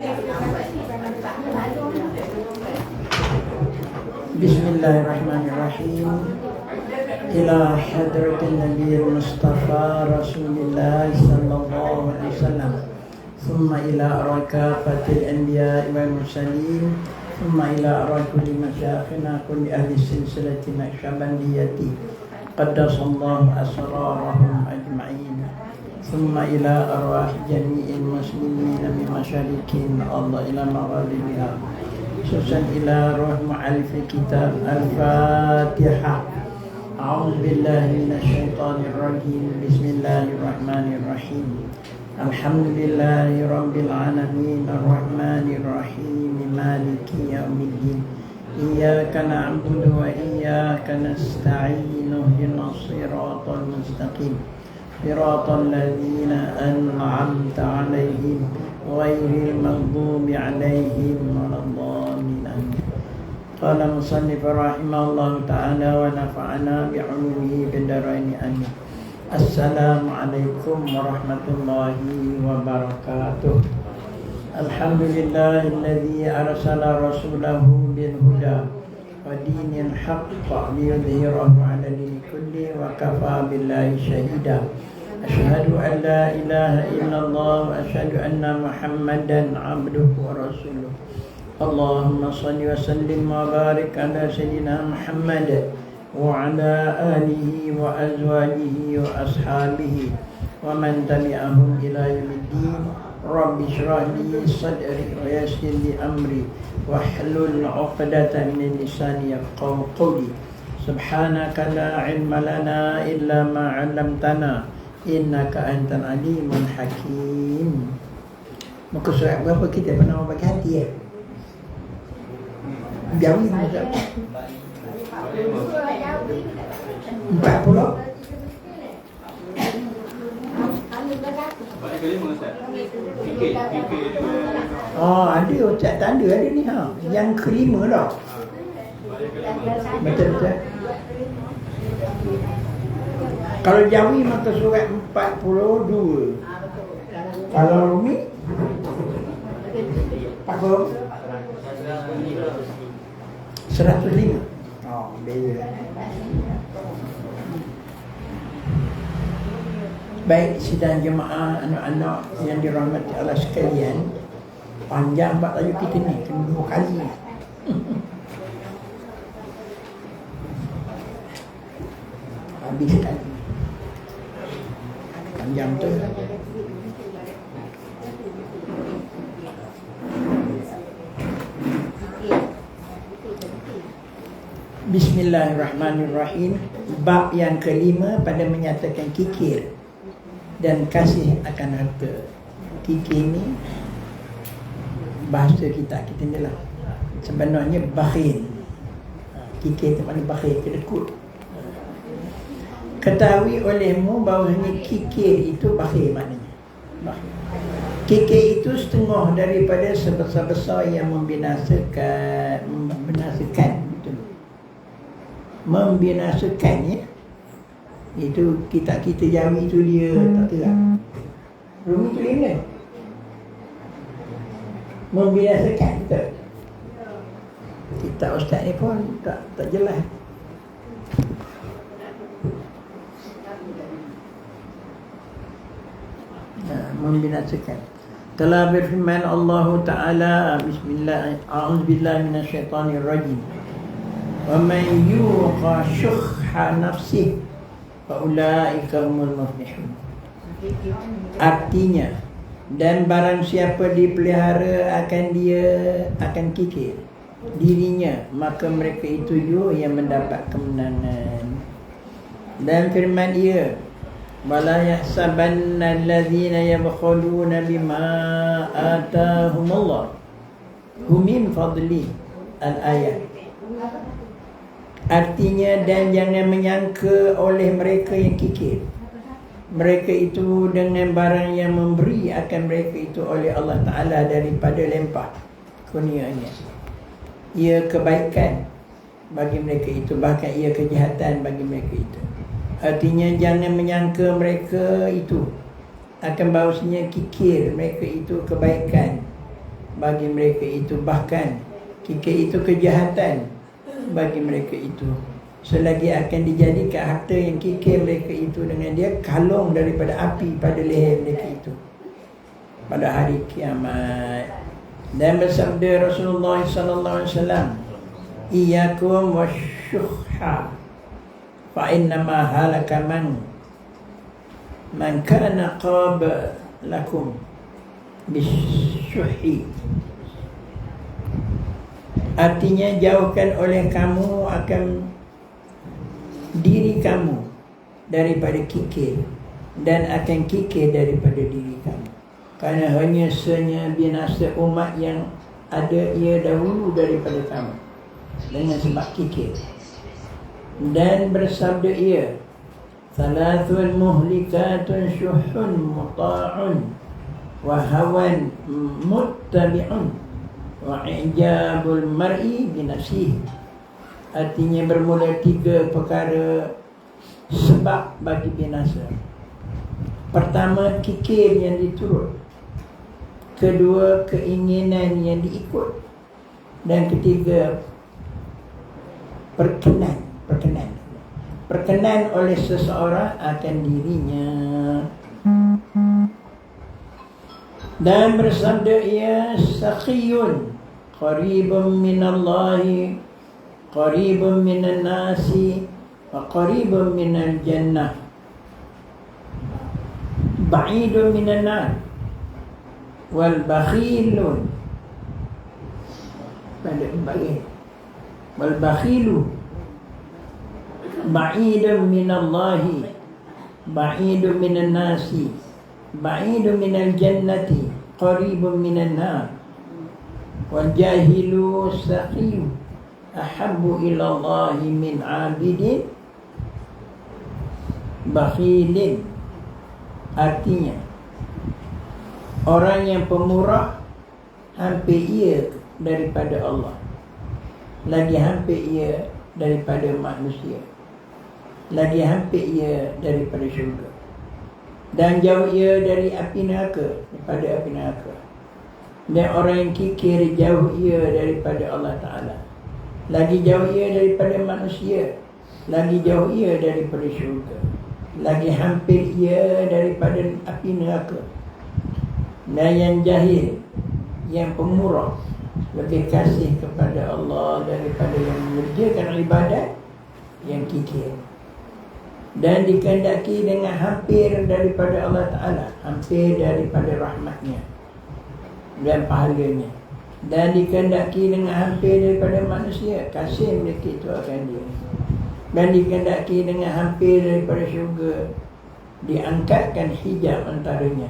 Bismillahirrahmanirrahim. Ila hadratin Nabi Mustafa Rasulullah sallallahu alaihi wasallam. Thumma ila rakafatil anbiya wal mursalin. Thumma ila kulli masyayikhina kulli ahli silsilati naqsyabandiyati. Qaddasallahu asrarahum ajma'in. Thumma ila arwah jami'il muslimin min masyarikin Allah ila magharibiha. Khususan ila ruh mu'allif kitab Al-Fatihah. A'udzu billahi minasyaitonir rajim. Bismillahirrahmanirrahim. Alhamdulillahi rabbil alamin arrahmanir rahim maliki yaumiddin. Iyyaka na'budu wa iyyaka nasta'in. Ihdinas siratal mustaqim. Siratal ladzina an'amta 'alaihim ghairil maghdubi 'alaihim waladdallin. Qala musannif rahimahullahu ta'ala wa nafa'ana bi'ulumihi fid dharain amin. Assalamualaikum warahmatullahi wabarakatuh. Alhamdulillahilladzi arsala rasulahu bil huda wa dinil haqq liyudhhirahu 'ala dini kulli wa kafa billahi shahida. Asyhadu an la ilaha illallah wa asyhadu anna Muhammadan abduhu wa rasuluh. Allahumma salli wa sallim wa barik ala sayyidina Muhammad wa ala alihi wa azwajihi wa ashabihi wa man tabi'ahum ila yaumiddin. Rabbi shrah li sadri wa yassir li amri wa hlul 'uqdatam min lisani yafqahu qawli. Subhanaka la ilma lana illa ma 'allamtana innaka antal alimul hakim. Muka surat berapa kita pernah bagi hati ya? Jawi macam 40. Oh, ada ucap tanda ada ni ha. Yang kelima dah. Betul-betul. Kalau Jawi maka surat 42. Kalau Rumi 105. Oh, beza. Baik sidang jemaah anak-anak yang dirahmati Allah sekalian, panjang bab tajuk kita ni, kena 2 kali. Habis sekali. Panjang tu. Bismillahirrahmanirrahim. Bab yang kelima pada menyatakan kikir dan kasih akan harta. Kikir ni bahasa kita ni lah. Sebenarnya bakhil. Kikir tu maknanya bakhil, kedekut. Ketahui olehmu bahawasanya kikir itu bakhil maknanya. Bakhil. Kikir itu setengah daripada sebesar-besar yang membinasakan. Membinasakannya. Itu kita Jawi itu dia tak terang. Rumi tu lain. Membinasakan kita. Kita ustaz ni pun tak jelas. Membinasakan. Telah berfirman Allah Ta'ala, bismillah, a'udzubillahi minasyaitonirrajim. Wa man yuqa syuhha nafsihi fa ulaika humul muflihun. Artinya, dan barang siapa dipelihara akan kikir dirinya, maka mereka itu juga yang mendapat kemenangan. Dan firman ia, wala yahsabanna allazina yabkhuluna bima atahumullah hum min fadli. Al-ayat. Artinya, dan jangan menyangka oleh mereka yang kikir, mereka itu dengan barang yang memberi akan mereka itu oleh Allah Ta'ala daripada lempah kurnianya. Ia kebaikan bagi mereka itu, bahkan ia kejahatan bagi mereka itu. Artinya, jangan menyangka mereka itu akan bahawasanya kikir mereka itu kebaikan bagi mereka itu, bahkan kikir itu kejahatan bagi mereka itu, selagi akan dijadikan harta yang kikir mereka itu dengan dia kalung daripada api pada leher mereka itu pada hari kiamat. Dan bersabda Rasulullah sallallahu alaihi wasallam, iyyakum wasyuhha fa innama halaka man kana qablakum bisyuhi. Artinya, jauhkan oleh kamu akan diri kamu daripada kikir, dan akan kikir daripada diri kamu. Kerana hanya binasa umat yang ada ia dahulu daripada kamu dengan sebab kikir. Dan bersabda ia, salathun muhlikatun syuhun muta'un wa hawan muttabi'un wa ijabul mar'i binafsihi. Artinya, bermula 3 perkara sebab bagi binasa. Pertama, kikir yang diturut. Kedua, keinginan yang diikut. Dan ketiga, perkenan oleh seseorang akan dirinya. Dan bersabda ia, sakhiyun qaribun minallahi qaribun minan nasi wa qaribun minal jannah ba'idun minan nar wal bakhilun wal bakhilu ba'idun minallahi ba'idun minan nasi ba'idun minal jannati qaribun minan nar wal jahilu saqiyu ahabbu ilallahi min abidin bakhilin. Artinya, orang yang pemurah hampir ia daripada Allah, lagi hampir ia daripada manusia, lagi hampir ia daripada syurga, dan jauh ia dari api neraka, daripada api neraka. Dan orang yang kikir jauh ia daripada Allah Ta'ala, lagi jauh ia daripada manusia, lagi jauh ia daripada syurga, lagi hampir ia daripada api neraka. Dan yang jahil, yang pemurah, lebih kasih kepada Allah daripada yang mengerjakan ibadat, yang kikir. Dan dikehendaki dengan hampir daripada Allah Ta'ala, hampir daripada rahmatnya dan pahalanya. Dan dikehendaki dengan hampir daripada manusia, kasih mereka itu akan dia. Dan dikehendaki dengan hampir daripada syurga, diangkatkan hijab antaranya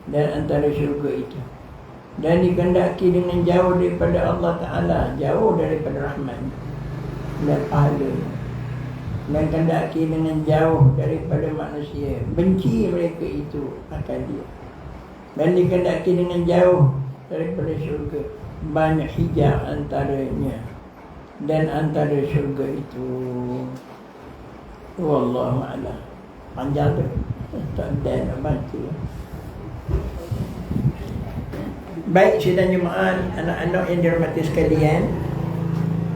dan antara syurga itu. Dan dikehendaki dengan jauh daripada Allah Ta'ala, jauh daripada rahmat dan pahalanya. Dan dikehendaki dengan jauh daripada manusia, benci mereka itu akan dia. Dan dikehendaki dengan jauh daripada syurga, banyak hijab antaranya dan antara syurga itu. Wallahu a'lam. Panjang tu, tak ada nak baca. Baik sidang jemaah, anak-anak yang dirahmati sekalian,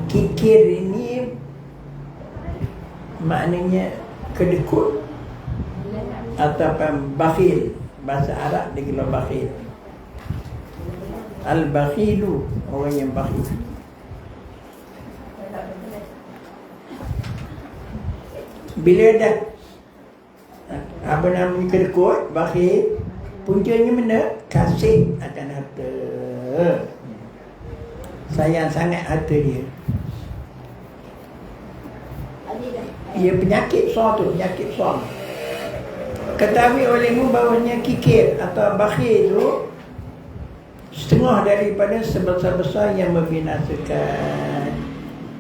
kikir ini maknanya kedekut ataupun bakhil. Bahasa Arab digelar bakhil. Al-bakhilu, orang yang bakhil. Bila dah apa namanya kedekut, bakhil, puncanya mana? Kasih akan harta, sayang sangat harta dia. Ia penyakit suatu, penyakit suam. Ketahui olehmu bahawanya kikir atau bakhil itu setengah daripada sebesar-besar yang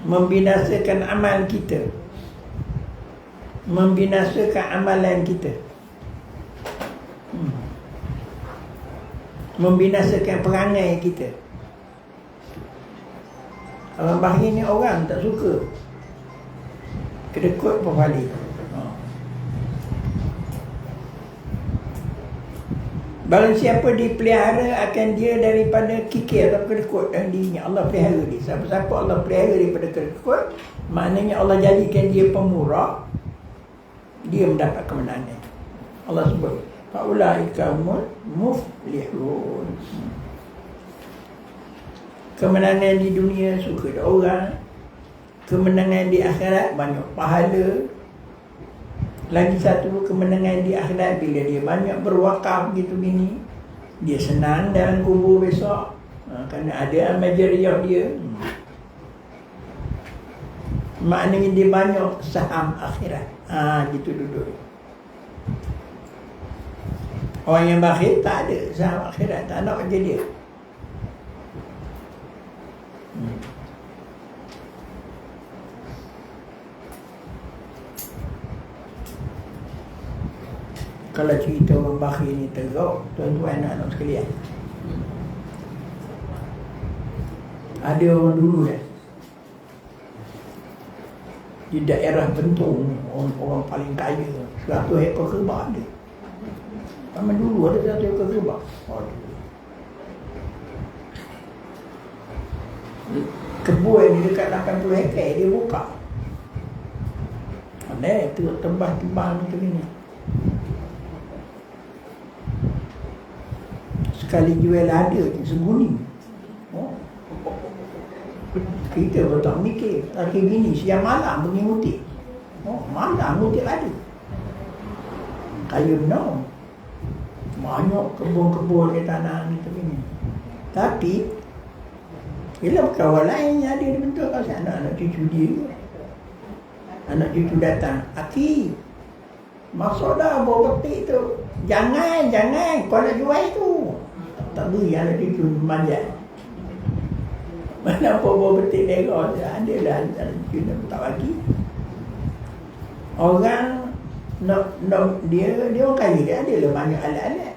membinasakan amal kita, membinasakan amalan kita, membinasakan perangai kita. Orang bakhil ni orang tak suka, kedekut pembalik. Barang siapa dipelihara akan dia daripada kikir atau kedekut dalam dirinya. Allah pelihara dia. Siapa-siapa Allah pelihara daripada kedekut, maknanya Allah jadikan dia pemurah, dia mendapat kemenangan. Allah sebut faulaika muflihun. Kemenangan di dunia suka ada orang, kemenangan di akhirat banyak pahala. Lagi satu kemenangan di akhirat bila dia banyak berwakaf gitu gini, dia senang dalam kubur besok, kerana ada amal jariah dia. Maknanya dia banyak saham akhirat. Gitu duduk. Orang yang bakhil tak ada saham akhirat, tak nak macam dia. Kalau cerita orang bakhil ni teruk, tuan-tuan anak-anak sekalian, ada orang dulu di daerah Bentong, orang paling kaya, 100 ekor kerbau ada. Zaman dulu ada 100 ekor kerbau. Kebun ni dekat 80 hektar dia buka. Ada tu tebang macam ni. Sekali jual ada je seguni. Kita pun tak mikir. Laki bini siang malam pergi ngutip. Malam ngutip ada. Kaya benar. Banyak kebun-kebun di tanah ni tu ni. Tapi bila kawan lain yang ada di bentuk kawasan, anak-anak cucu dia, anak cucu datang, Aki, maksud dah bawa petik tu, jangan kau nak jual tu. Tak beri anak cucu manjat. Mana apa bawa petik merah, ada lah anak cucu tak bagi. Orang dia orang kaya, dia ada lah banyak alat-alat.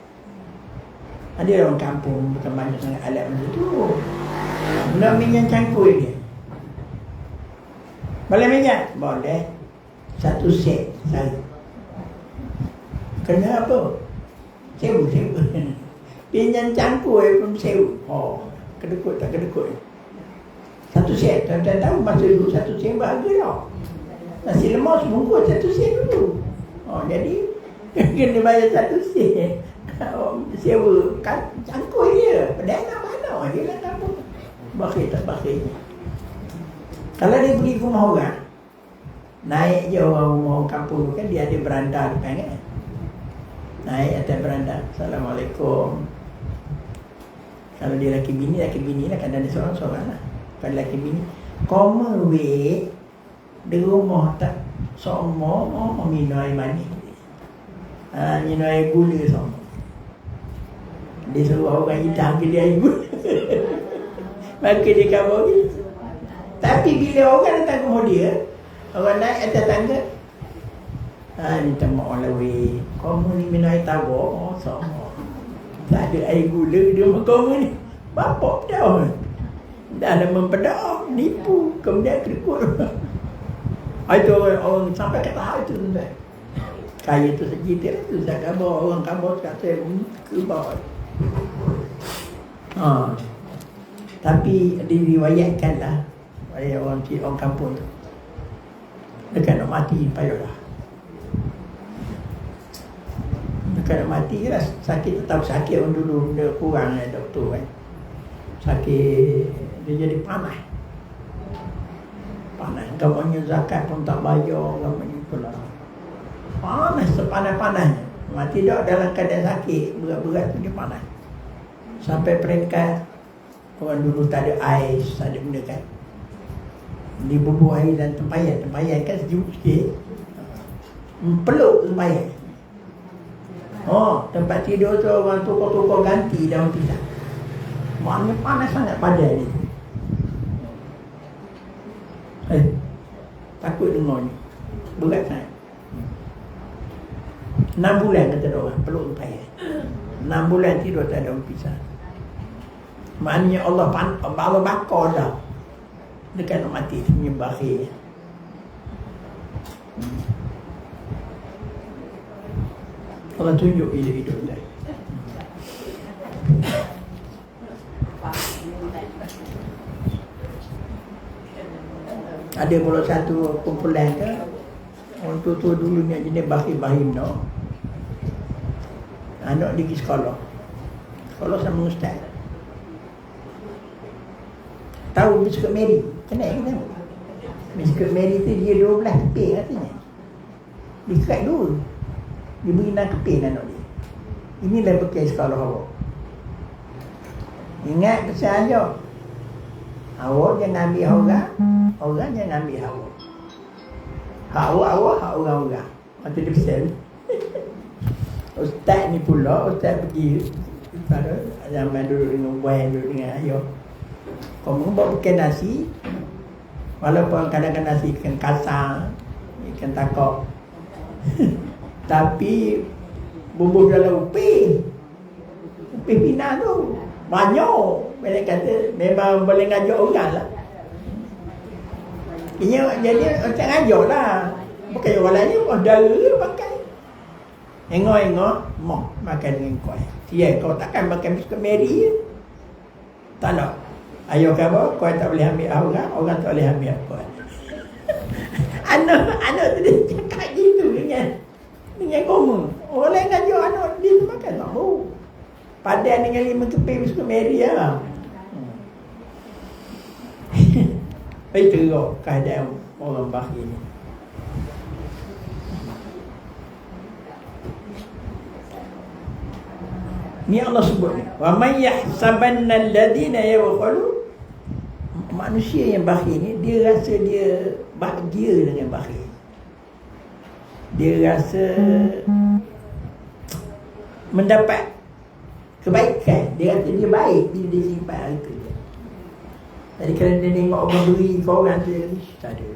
Ada orang kampung bukan banyak sangat alat macam tu. Nak minyak cangkul dia. Boleh minyak? Boleh. 1 set sehari. Kenapa? Sewa. Minyak cangkul pun sewa. Kedekut tak kedekut. 1 set. Tuan-tuan tahu masa dulu 1 set berharga tau. Nasi lemak sebungkus 1 set dulu. Jadi kena bayar 1 set. Sewa cangkul dia. Pedagang mana dia lah kampung. Bakhil tak bakhil. Kalau dia pergi ke rumah orang, naik je orang kampung kan, dia ada beranda depan kan. Naik atas beranda, Assalamualaikum. Kalau dia laki bini lah, kan ada seorang-seorang lah. Kalau laki bini, koma weh di rumah tak semua minum air manis. Minum air gula semua. Dia suruh orang hitam dia air gula. Maka dia kabar gitu. Tapi bila orang datang ke rumah dia, orang naik atas tangga, minta maaf lah weh, kamu ni minum air tabur sama. Tak ada air gula di rumah kamu ni. Bapak dah dah mempedak, nipu, kemudian kedekut. Itu orang sampai ke tahap itu tuan. Kaya tu sejitir tu, saya kabar orang kabar kata ke bawah. Tapi diriwayatkan lah oleh orang kampung tu, dekat nak mati payahlah. Dekat nak mati je lah. Sakit tetap sakit orang dulu. Dia kurang doktor kan. Sakit dia jadi panas. Gambarnya zakat pun tak bayar. Gambarnya itulah. Panas sepanas-panasnya. Mati dah dalam keadaan sakit, berat-berat tu dia panas. Sampai peringkat orang dulu tak ada ais, tak ada benda kan. Dibubuh air dan tempayan kan sejuk sikit. Peluk tempayan. Tempat tidur tu orang tukar-tukar ganti daun pisang. Maknanya panas sangat padan ni. Takut dengar ni. Berat sangat. 6 bulan kata orang peluk tempayan. 6 bulan tidur tak ada daun pisang. Maknanya Allah bakar dah dekat nak mati menyembah akhir. Allah tunjuk hidup dah. Ada pula satu kumpulan ke, orang tua dulu ni jenis bahim no. Anak dia pergi sekolah sama ustaz. Tahu biskut Mary? Kenal ke tahu? Biskut Mary tu dia 12 keping katanya. Dia kerat dulu. Dia beri 6 keping anak dia. Inilah bekas sekolah awak. Ingat pesan aja. Awak jangan ambil orang jangan ambil awak. Hak awak, hak orang-orang. Macam dia pesan. Ustaz ni pula, ustaz pergi pada zaman duduk dengan buat, duduk dengan ayah. Kau membawa ikan nasi, walaupun kadang-kadang nasi ikan kasar, ikan takok. Tapi bumbu dalam upi pinang tu banyak. Mereka kata memang boleh ngajak orang lah. Jadi macam ngajak lah. Bukan orang lain, orang dara pakai. Engok-engok, mau makan dengan kau. Siap, kau takkan makan biskut Mary. Tak nak. Ayah kata, kau tak boleh ambil orang tak boleh ambil apa. Anak tu dia cakap gitu dengan kamu. Orang lain ngajak anak dia tu makan tak mau. Padan dengan 5 keping biskut Mary lah. Itu keadaan orang bakhil ni. Ni Allah sebut ni. Wa may yahsabanna alladhina yabkhalu. Manusia yang bakhil ni dia rasa dia bahagia dengan bakhil. Dia rasa mendapat kebaikan. Dia rasa dia baik bila dia simpan harta dia. Jadi kalau dia tengok orang beri ke orang tu, tak ada.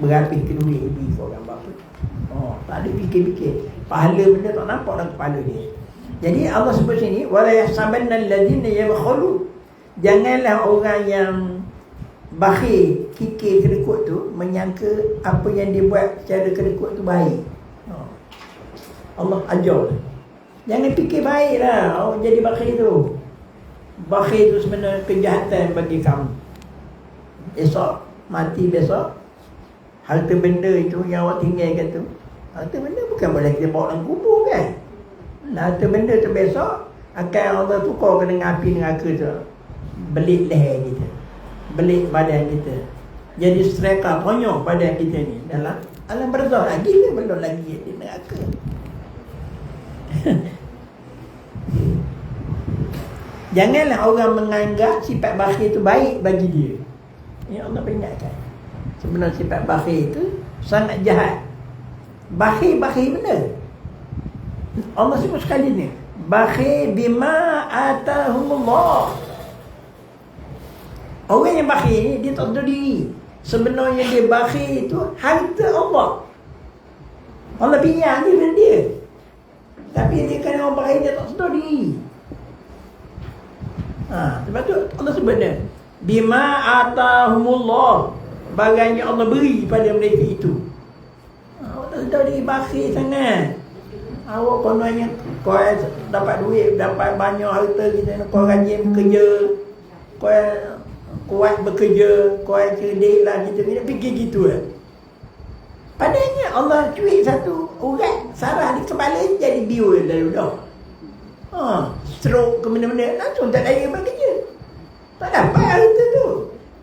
Berhabis ke duit beri ke orang berapa. Tak ada fikir-fikir. Pahala benda tak nampak dalam kepala dia. Jadi Allah sebut sini wala yahsabanna alladhina yabkhalu. Janganlah orang yang bakhil, kikir, kerikut tu menyangka apa yang dia buat secara kerikut tu baik. Allah ajar. Jangan fikir baiklah orang jadi bakhil tu. Bakhil tu sebenarnya kejahatan bagi kamu. Esok mati besok, harta benda itu yang awak tinggalkan tu, harta benda bukan boleh kita bawa dalam kubur kan. Harta benda tu besok akan Allah tukar dengan api neraka tu. Belit leher kita, belit badan kita, jadi sereka konyol badan kita ni dalam alam barzakh lagi ke belum lagi di neraka. Janganlah orang menganggap sifat bakhil itu baik bagi dia. Ya Allah peringatkan. Sebenarnya sifat bakhil itu sangat jahat. Bakhil benar. Allah sebut sekali ni, bakhil bima atahumullah. Orang yang bakhil ni dia tak tahu diri. Sebenarnya dia bakhil itu harta Allah. Allah pinjam dia dengan dia. Tapi dia kan orang bakhil dia tak tahu diri. Sebab tu Allah sebut dia bima atahumullah, bagai yang Allah beri pada mereka itu. Awak tak tahu diri bakhil sangat. Awak kononnya kau dapat duit, dapat banyak harta kita, kau rajin bekerja, kau kuat bekerja, kau cerdik lah kita kena fikir gitu lah. Padahal Allah cuit satu urat sarah di kepala jadi biol lalu dah. Stroke ke mana-mana langsung tak daya bekerja. Tak dapat harta tu.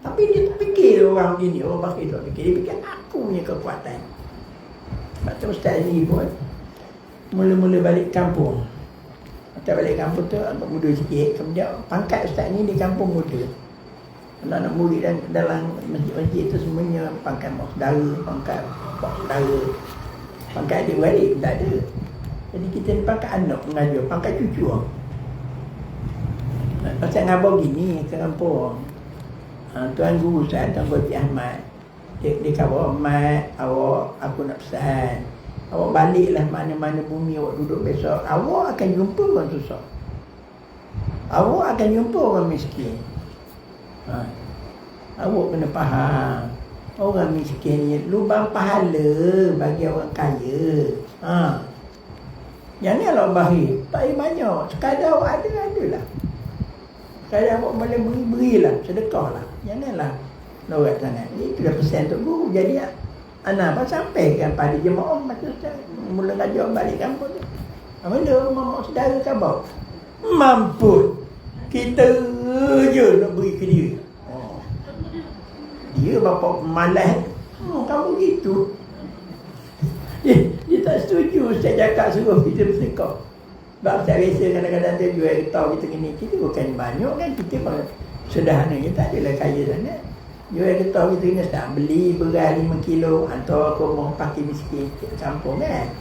Tapi dia fikir orang gini, orang bakhil tu fikir, dia fikir aku punya kekuatan. Sebab tu ustaz ni pun mula-mula balik kampung. Kita balik kampung tu agak muda sikit. Kemudian pangkat ustaz ni di kampung muda. Anak-anak murid dan dalam masjid-masjid tu semuanya pangkat mak saudara, pangkat pak saudara, pangkat adik-beradik tak ada. Jadi kita ni pangkat anak mengajar, pangkat cucu lah. Pasal ngabur gini ke kampung. Tuan Guru Ustaz Tuan Guru Ahmad dia kata, Mat, awak aku nak pesan, awak baliklah mana-mana bumi awak duduk besok, awak akan jumpa orang susah, awak akan jumpa orang miskin. Awak kena faham, orang miskin ni lubang pahala bagi orang kaya. Janganlah bakhil, tak banyak, sekadar awak ada lah. Kalau awak boleh berilah, sedekahlah. Janganlah norak sangat. Itu dah pesan Tok Guru. Jadi anak apa sampaikan pada jemaah masa mula ngajar balik kampung tu. Mana rumah mak saudara khabar? Mampu. Kita je nak beri ke dia. Dia bapa malas. Kamu gitu. Dia tak setuju Ustaz cakap suruh kita bersedekah. Sebab Ustaz biasa kadang-kadang dia jual getah kita gini. Kita bukan banyak kan. Kita pun sederhana. Kita tak adalah kaya sangat. Jual getah kita ni Ustaz. Beli beras 5 kilo. Hantar aku mau pakai miskin campur kan.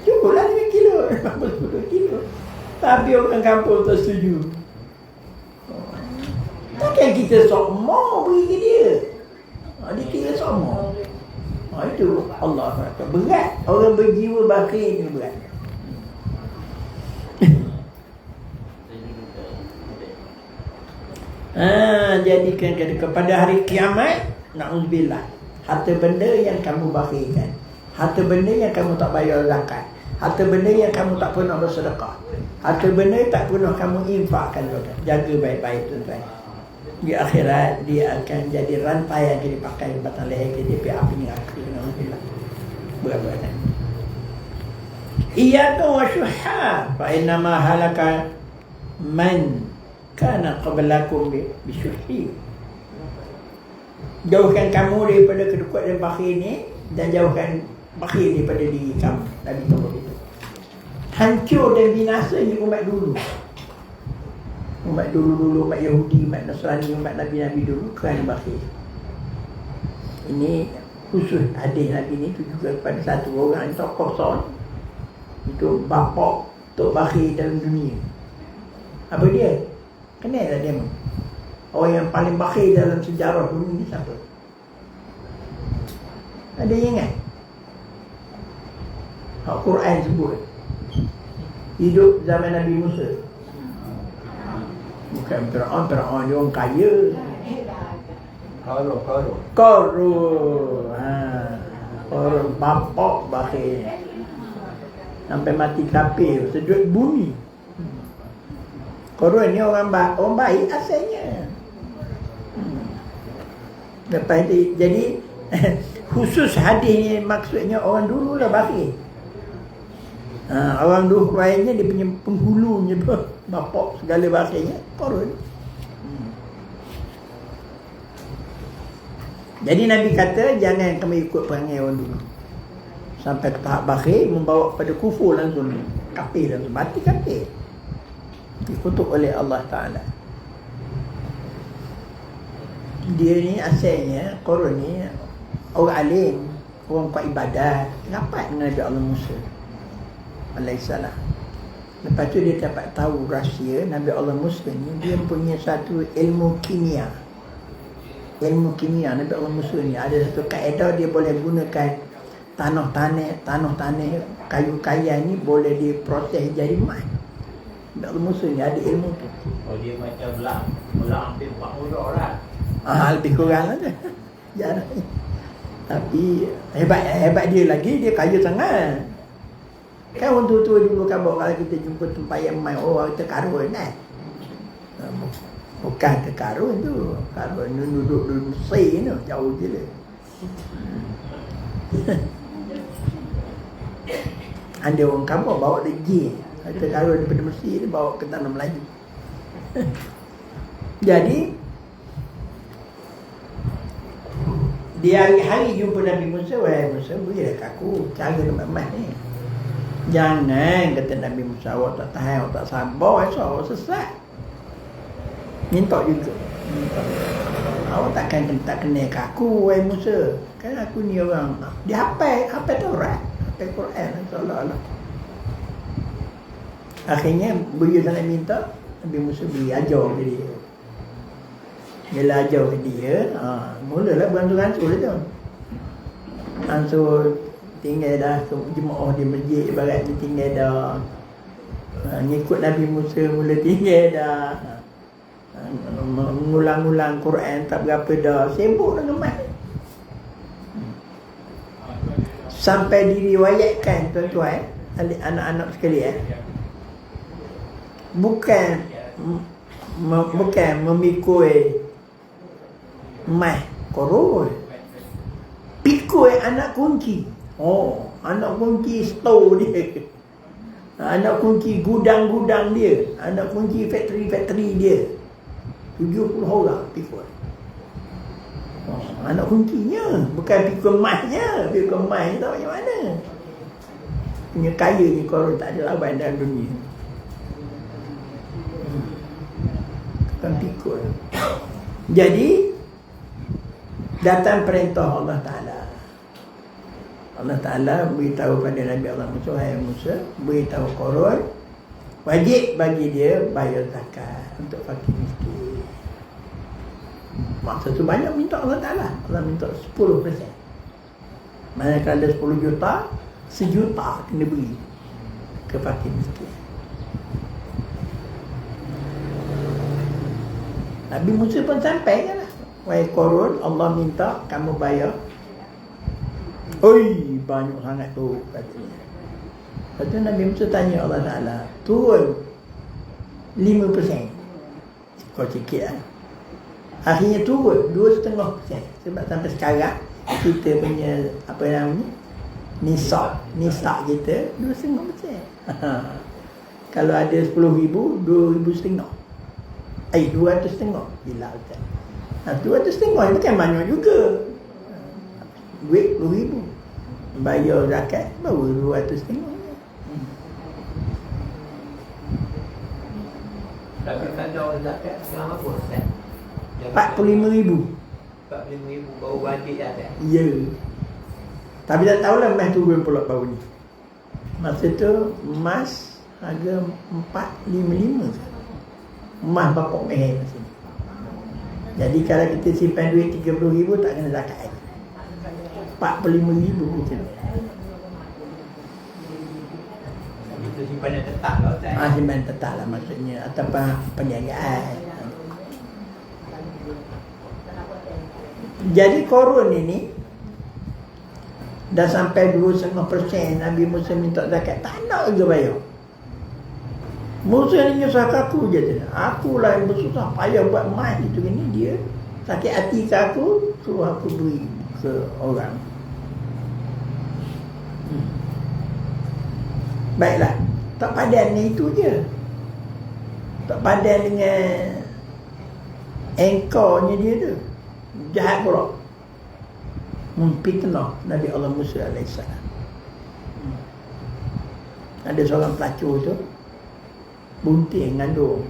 Cukuplah 5 kilo. 10 kilo. Tapi orang kampung tak setuju. Takkan kita sok mau beri ke dia. Dia kira sok mau. Itu Allah SWT. Berat. Orang berjiwa bakhil ni berat. Jadikan kepada hari kiamat, na'udzubillah, harta benda yang kamu bakhilkan, harta benda yang kamu tak bayar zakat, harta benda yang kamu tak pernah bersedekah, harta benda tak pernah kamu infakkan. Jaga baik-baik tuan-tuan. Di akhirat dia akan jadi rantai yang jadi pakai batang leher dia pergi api neraka. Alhamdulillah. Berat-berat. Iyyaka wa syuhha fa inna ma halaka man kana qablakum bisyuhhi. Jauhkan kamu daripada kedekut dan bakhil ni, dan jauhkan bakhil daripada diri kamu. Nabi tahu itu. Hancur dan binasanya umat dulu. Umat dulu-dulu, umat Yahudi, umat Nasrani, umat Nabi-Nabi dulu kerana bakhil. Ini khusus hadis Nabi ni tu juga kepada satu orang yang tokoh son. Itu bapa tok bakhil dalam dunia. Apa dia? Kenal tak dia? Orang yang paling bakhil dalam sejarah dunia ni siapa? Ada yang ingat? Al-Quran sebut hidup zaman Nabi Musa. Bukan Fir'aun dia orang kaya. Qarun. Qarun bapak bakhil. Sampai mati kafir, sejut bumi. Qarun ni orang baik asalnya. Lepas itu, jadi khusus hadis ni maksudnya orang dulu lah bakhil. Orang dulu baiknya dia punya penghulunya bapak segala bakhilnya Qarun. Jadi Nabi kata jangan kamu ikut perangai orang dulu sampai ke tahap bakhil, membawa kepada kufur langsung, kafir langsung, mati kafir, dikutuk oleh Allah Ta'ala. Dia ni asalnya Qarun ni orang alim, orang kuat ibadat, rapat dengan Nabi Allah Musa alaihissalam. Lepas tu dia dapat tahu rahsia Nabi Allah Musa ni, dia punya satu ilmu kimia. Ilmu kimia Nabi Allah Musa ni ada satu kaedah, dia boleh gunakan tanah-tanah kayu-kayu ni boleh diproses jadi emas. Nabi Allah Musa ni ada ilmu tu. Oh, dia macam belang hampir 40 orang. Lebih kurang lah. Jarang. Tapi hebat dia lagi, dia kaya sangat. Kan orang tua-tua dulu kan bawa kalau kita jumpa tempat yang main, kita karun kan. Bukan ke karun tu. Karun tu duduk di Mesir tu, jauh je lah. Ada orang kampung bawa legi. Kata karun daripada Mesir dia bawa ke tanah Melayu. Jadi di hari-hari jumpa Nabi Musa, wahai Musa, berilah kat aku cara dapat emas ni. Jangan kata Nabi Musa, awak tak tahan, awak tak sabar, esok awak sesat. Minta juga. Awak takkan tak kenal kat aku, wahai Musa. Kan aku ni orang, dia hafal Taurat, hafal Quran, seolah-olah. Akhirnya beliau tak nak minta, Nabi Musa beri ajar ke dia. Bila ajar ke dia, mulalah beransur-ansur tu. Ansur tinggal dah jemaah di masjid ibarat dia tinggal dah. Ngikut Nabi Musa mula tinggal dah. Mengulang-ulang Quran tak berapa dah, sibuk dengan mat. Sampai diriwayatkan tuan-tuan, anak-anak sekalian, bukan bukan memikul mai korun, pikul anak kunci. Anak kunci store dia, anak kunci gudang-gudang dia, anak kunci factory dia. 70 orang pikul. Anak kuncinya, bukan pikul mahnya. Pikul mah tak macam mana. Punya kaya ni korang tak ada lawan dalam dunia. Bukan pikul. Jadi datang perintah Allah Ta'ala. Allah Ta'ala beritahu pada Nabi Allah Musa, hai Musa, beritahu korang wajib bagi dia bayar zakat untuk fakir miskin. Masa tu banyak minta Allah Ta'ala. Allah minta 10%. Manakala 10 juta, 1 juta kena beri ke fakir miskin. Nabi Musa pun sampai kan lah. Wahai korun, Allah minta kamu bayar. Oi, banyak sangat tu katanya. Lepas tu Nabi Musa tanya Allah Ta'ala, turun 5%. Kau sikit lah. Akhirnya turun 2,5%. Sebab sampai sekarang kita punya apa namanya, nisab kita 2,5%. Kalau ada 10,000, 2,500. 200,500. Gila betul. 200,500 bukan banyak juga. Duit 10,000. Bayar zakat baru 200,500. Tapi kalau zakat sekarang apa Ustaz? 45,000. 45,000 baru wajib zakat. Ya. Tapi tak tahulah emas turun pula baru ni. Masa tu emas harga 455. Emas bapak meh masa ni. Jadi kalau kita simpan duit 30,000 tak kena zakat. 45,000 macam tu. Itu simpanan tetap lah Ustaz. Simpanan tetap lah maksudnya, ataupun perniagaan. Jadi korun ini dah sampai 2,5%. Nabi Musa minta zakat, tak nak juga bayar. Musa ni nyusah aku je. Akulah yang bersusah payah buat emas itu ini. Dia sakit hati ke aku, suruh aku beri ke orang. Baiklah, tak padan dengan itu je. Tak padan dengan engkornya dia tu. Jahat pula. Memfitnah Nabi Allah Musa AS. Ada seorang pelacur tu bunting ngandung.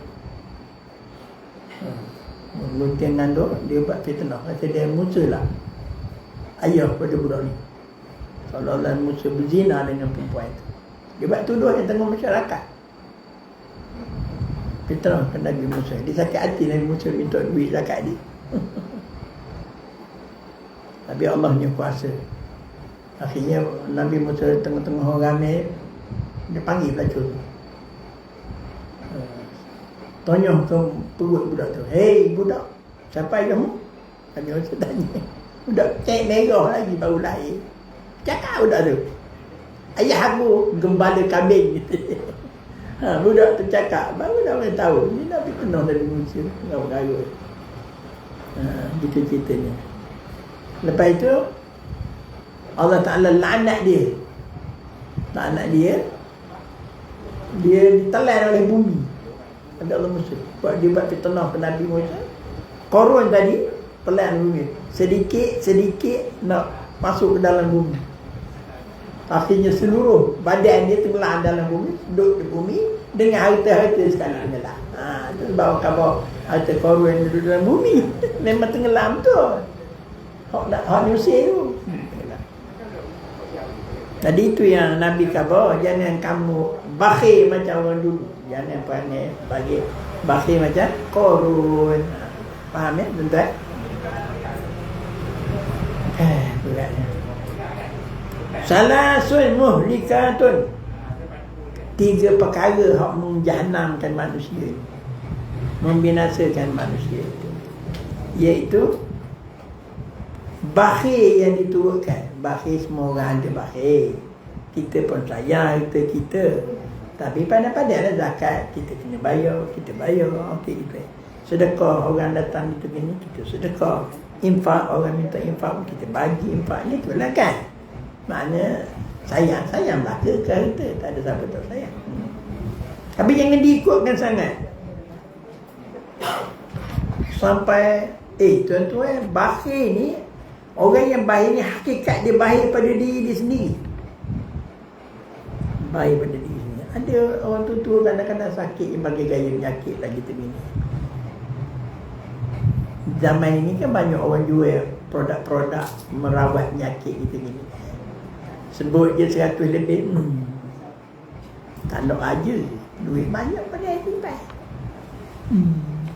Bunting ngandung, dia buat fitnah. Kata dia Musa lah ayah pada budak ni. Seolah-olah Musa berzina dengan perempuan tu. Dia buat tuduh di tengah masyarakat. Fitnah ke Nabi Musa. Dia sakit hati Nabi Musa minta duit zakat dia. Tapi Allah punya kuasa. Akhirnya Nabi Musa tengah-tengah orang ramai, dia panggil pelacur tu. Tanya ke perut budak tu, hei budak, siapa kamu? Nabi Musa tanya. Budak cek merah lagi baru lahir. Cakap budak tu, ayah aku gembala kambing. Budak tu cakap, baru dah boleh tahu. Ni Nabi kenal Nabi Musa. Gaul-gaul. Gitu ceritanya. Lepas itu Allah Ta'ala laknat dia. Laknat dia. Dia ditelan oleh bumi. Ada Allah Musa. Dia buat fitnah ke Nabi Musa. Korun tadi telan bumi. Sedikit nak masuk ke dalam bumi. Akhirnya seluruh badan dia tenggelam dalam bumi. Duduk di bumi dengan harta-harta sekali tenggelam. Itu bawa khabar harta korun duduk dalam bumi. Memang tenggelam tu. Hak Yusuf tu. Jadi itu yang Nabi khabar, jangan kamu bakhil macam orang dulu. Jangan pandai bagi bakhil macam korun. Faham ya tuan-tuan? Beratnya. Salasun muhlikatun. 3 perkara hak menjahanamkan manusia, membinasakan manusia itu. Iaitu bakhil yang diturutkan. Bakhil semua orang ada bakhil. Kita pun sayang harta kita. Tapi pandai-pandai lah zakat. Kita kena bayar. Okey gitu. Sedekah, orang datang itu gini, kita sedekah. Infak, orang minta infak, kita bagi infak ni, itulah kan. Maknanya sayang belaka ke harta, tak ada siapa tak sayang. Tapi jangan diikutkan sangat. Sampai tuan-tuan, bakhil ni, orang yang bakhil ni hakikat dia bakhil pada diri dia sendiri. Bakhil pada diri sendiri. Ada orang tua-tua kadang-kadang sakit yang bagi gaya penyakit lagi begini. Zaman ini kan banyak orang jual produk-produk merawat penyakit gitu gini. Sebut je 100 lebih. Tak nak aja. Duit banyak pada yang simpan.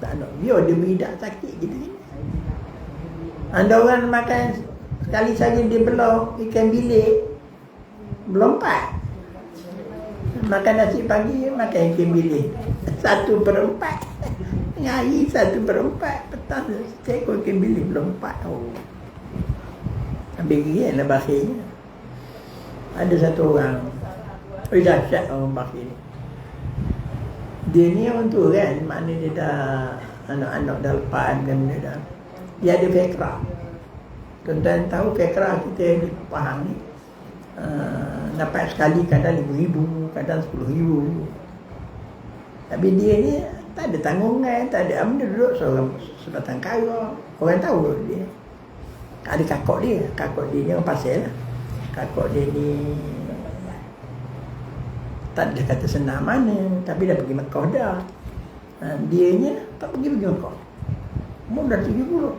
Tak nak. Biar dia beridak sakit gitu gini. Ada orang makan sekali saja dia belah ikan bilik berempat. Makan nasi pagi, makan ikan bilik 1/4. Hari 1/4. Petang seekor ikan bilik berempat. Habis gila lah bakhilnya. Ada satu orang, dahsyat orang bakhil ni. Dia ni orang tua kan, maknanya dia dah anak-anak dah lepas dan benda dah. Dia ada fikrah. Tuan-tuan tahu fikrah kita faham ni. Dapat sekali kadang 5,000, kadang 10,000. Tapi dia ni tak ada tanggungan, tak ada benda, duduk seorang sebatang kara. Orang tahu dia. Ada kakak dia ni orang pasal lah. Kakak dia ni tak ada kata senang mana, tapi dah pergi Mekah dah. Dianya tak pergi Mekah. Umur dah 70.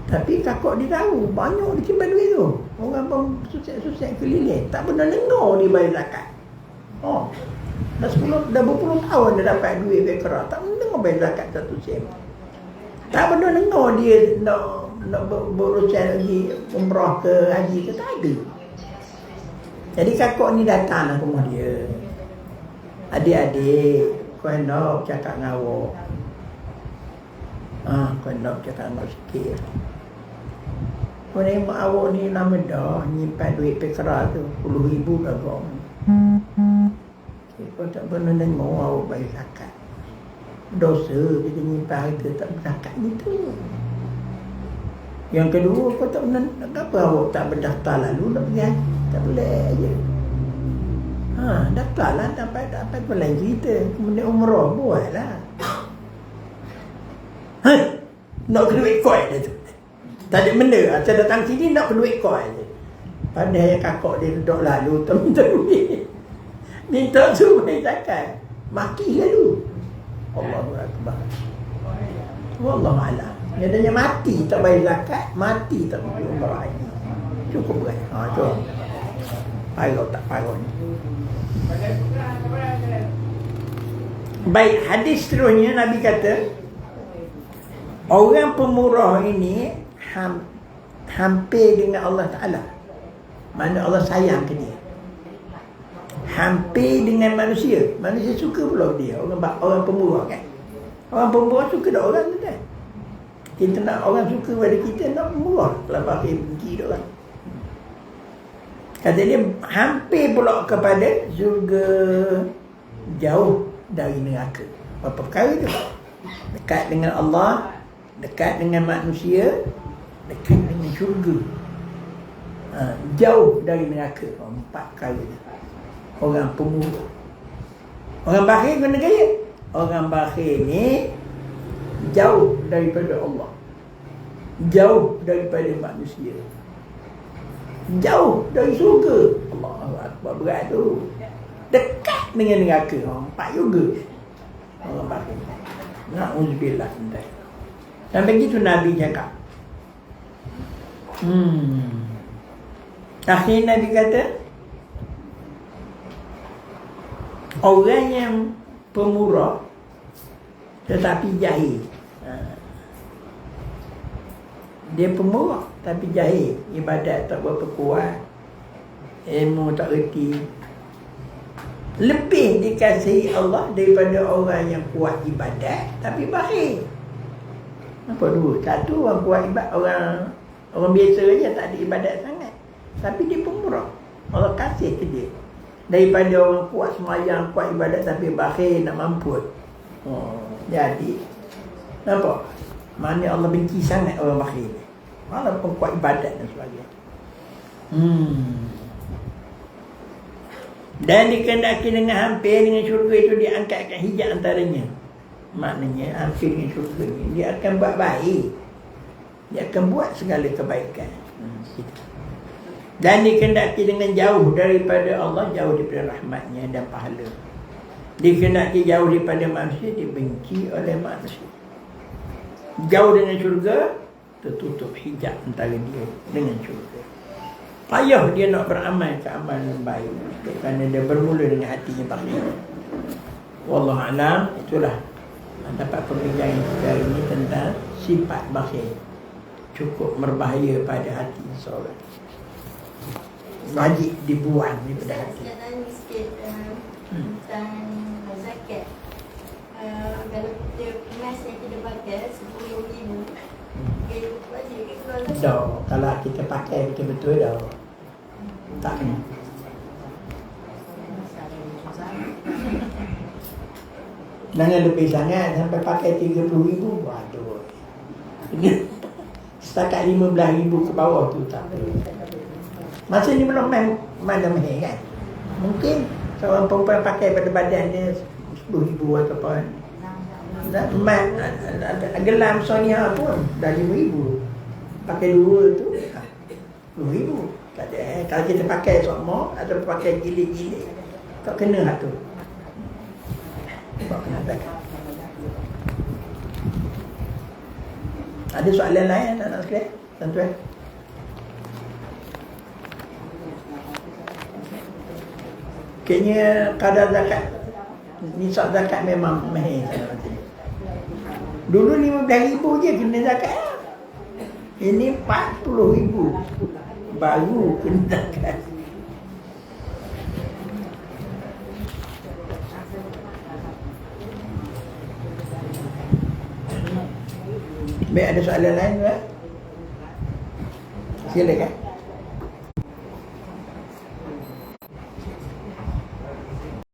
Tapi kakak dia tahu banyak dia simpan duit tu. Orang pun sukses keliling, tak pernah dengar dia bayar zakat. Dah berpuluh tahun dia dapat duit fikrah, tak pernah dengar bayar zakat 1 sen. Tak pernah dengar dia nak berusaha lagi umrah ke haji ke, tak ada. Jadi kakak ni datang lah ke rumah dia. Adik-adik, kau nak cakap dengan awak. Kau nak cakap dengan awak sikit. Kau tengok awak ni lama dah nyimpan duit fikrah tu 10,000 dah kau. Kau tak pernah dengar awak bayar zakat. Dosa kita nyimpan harta tak berzakat gitu. Yang kedua, kau tak pernah, kenapa awak tak berdaftar lalu nak pergi haji? Tak boleh je. Daftarlah, dapat lain cerita. Kemudian umrah buatlah. Nak ke duit koin dia tu. Tak ada benda. Saya datang sini nak ke duit koin je. Padahal yang kakak dia duduk lalu tak minta duit. Minta suruh bayar zakat. Maki lalu. Allahu Akbar. Wallahualam. Dia tanya mati tak bayar zakat, mati tak pergi umrah lagi. Cukup kan? Cukup. Parah tak parah ni. Baik, hadis seterusnya Nabi kata, orang pemurah ini hampir dengan Allah Ta'ala. Mana Allah sayang ke dia. Hampir dengan manusia. Manusia suka pula dia. Orang pemurah kan. Orang pemurah suka dah orang tu kan. Kita nak orang suka pada kita, nak pemurah. Kalau pakai benci dia orang. Kata dia hampir pula kepada syurga, jauh dari neraka. Apa perkara tu? Dekat dengan Allah, dekat dengan manusia, dekat dengan syurga, jauh dari neraka. 4 perkara tu. Orang pemurah. Orang bakhil kena gaya. Orang bakhil ni jauh daripada Allah, jauh daripada manusia, jauh dari syurga. Allahu Akbar, berat tu. Dekat dengan neraka. 4 juga orang bakhil. Na'udzubillah. Sampai gitu Nabi cakap. Akhirnya Nabi kata, orang yang pemurah tetapi jahil. Dia pemurah tapi jahil. Ibadat tak berapa kuat, ilmu tak reti. Lebih dikasihi Allah daripada orang yang kuat ibadat tapi bakhil. Apa dua? Satu, orang kuat ibadat, orang biasa aja tak ada ibadat sangat, tapi dia pemurah. Allah kasih ke dia daripada orang kuat semayang, kuat ibadat tapi bakhil nak mampus. Jadi nampak? Mana Allah benci sangat orang bakhil. Walaupun kuat ibadat dan sebagainya. Dan dikehendaki dengan hampir dengan syurga itu diangkatkan hijab antaranya. Maknanya hampir dengan syurga ni dia akan buat baik. Dia akan buat segala kebaikan. Dan dikehendaki dengan jauh daripada Allah, jauh daripada rahmatnya dan pahala. Dikehendaki jauh daripada manusia, dibenci oleh manusia. Jauh dengan syurga, tertutup hijab antara dia dengan syurga. Payah dia nak beramal ke amal yang baik kerana dia bermula dengan hatinya bakhil. Wallahualam, itulah dapat perbincangan kita hari ini tentang sifat bakhil. Cukup berbahaya pada hati seorang. Wajib dibuang daripada hati. Saya nak tanya sikit tentang zakat. Kalau kita emas yang kita pakai 10,000, wajib ke keluar zakat? Dah, kalau kita pakai betul-betul dah. Tak kena. Jangan lebih sangat sampai pakai 30,000. Waduh. Setakat 15,000 ke bawah tu tak perlu. Masa ni belum mana mahir kan. Mungkin seorang perempuan pakai pada badan dia 10,000 ataupun gelam Sonia pun dah 5,000. Pakai 2 tu 10,000. Tak ada. Kalau kita pakai sokmo atau pakai gili-gili, tak kena lah tu. Tak kena zakat. Ada soalan lain anak sekalian? Tuan-tuan? Kayaknya kadar zakat, nisab zakat memang mahir. Dulu 15,000 je kena zakat. Ini 40,000 baru kena zakat. Baik, ada soalan lain tak? Silakan.